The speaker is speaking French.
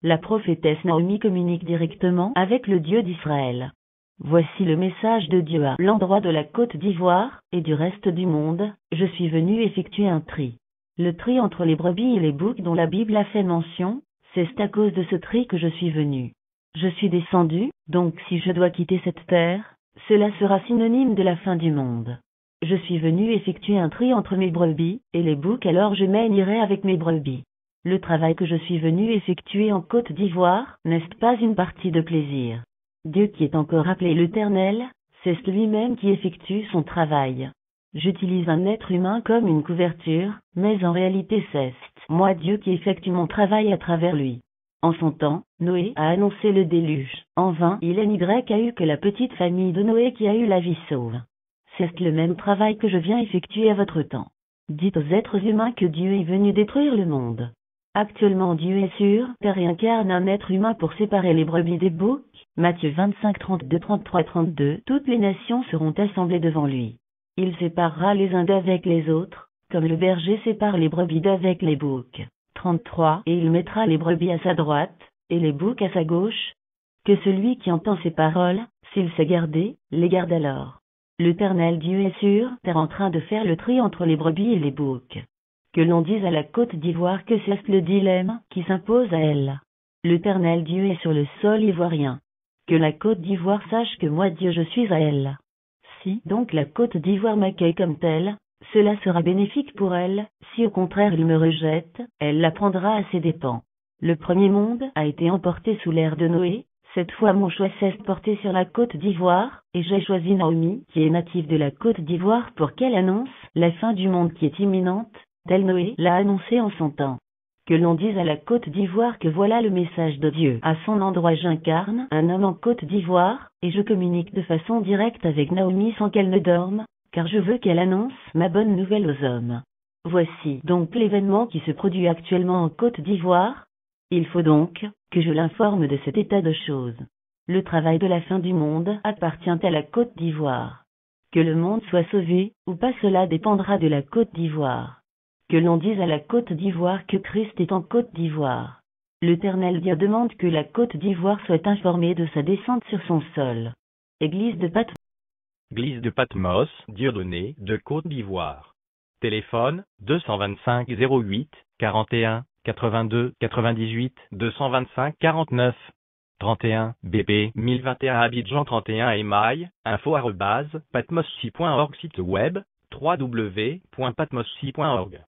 La prophétesse Naomi communique directement avec le Dieu d'Israël. Voici le message de Dieu à l'endroit de la Côte d'Ivoire et du reste du monde. Je suis venu effectuer un tri. Le tri entre les brebis et les boucs dont la Bible a fait mention, c'est à cause de ce tri que je suis venu. Je suis descendu, donc si je dois quitter cette terre, cela sera synonyme de la fin du monde. Je suis venu effectuer un tri entre mes brebis et les boucs, alors je m'énirai avec mes brebis. Le travail que je suis venu effectuer en Côte d'Ivoire n'est pas une partie de plaisir. Dieu qui est encore appelé l'Éternel, c'est lui-même qui effectue son travail. J'utilise un être humain comme une couverture, mais en réalité c'est moi Dieu qui effectue mon travail à travers lui. En son temps, Noé a annoncé le déluge. En vain, il n'y a eu que la petite famille de Noé qui a eu la vie sauve. C'est le même travail que je viens effectuer à votre temps. Dites aux êtres humains que Dieu est venu détruire le monde. Actuellement Dieu est sur terre et incarne un être humain pour séparer les brebis des boucs. Matthieu 25, 32, 33, 32. Toutes les nations seront assemblées devant lui. Il séparera les uns d'avec les autres, comme le berger sépare les brebis d'avec les boucs. 33. Et il mettra les brebis à sa droite, et les boucs à sa gauche. Que celui qui entend ces paroles, s'il sait garder, les garde alors. L'Éternel Dieu est sur terre en train de faire le tri entre les brebis et les boucs. Que l'on dise à la Côte d'Ivoire que c'est le dilemme qui s'impose à elle. L'Éternel Dieu est sur le sol ivoirien. Que la Côte d'Ivoire sache que moi Dieu je suis à elle. Si donc la Côte d'Ivoire m'accueille comme telle, cela sera bénéfique pour elle. Si au contraire il me rejette, elle la prendra à ses dépens. Le premier monde a été emporté sous l'ère de Noé. Cette fois mon choix s'est porté sur la Côte d'Ivoire, et j'ai choisi Naomi, qui est native de la Côte d'Ivoire, pour qu'elle annonce la fin du monde qui est imminente, tel Noé l'a annoncé en son temps. Que l'on dise à la Côte d'Ivoire que voilà le message de Dieu. À son endroit j'incarne un homme en Côte d'Ivoire, et je communique de façon directe avec Naomi sans qu'elle ne dorme, car je veux qu'elle annonce ma bonne nouvelle aux hommes. Voici donc l'événement qui se produit actuellement en Côte d'Ivoire. Il faut donc que je l'informe de cet état de choses. Le travail de la fin du monde appartient à la Côte d'Ivoire. Que le monde soit sauvé, ou pas, cela dépendra de la Côte d'Ivoire. Que l'on dise à la Côte d'Ivoire que Christ est en Côte d'Ivoire. L'Éternel Dieu demande que la Côte d'Ivoire soit informée de sa descente sur son sol. Église de Patmos. Église de Patmos, Dieudonné, de Côte d'Ivoire. Téléphone, 225 08 41 82 98 225 49 31 BP 1021 Abidjan 31 Émail, info@patmossi.org. Site web, www.patmossi.org.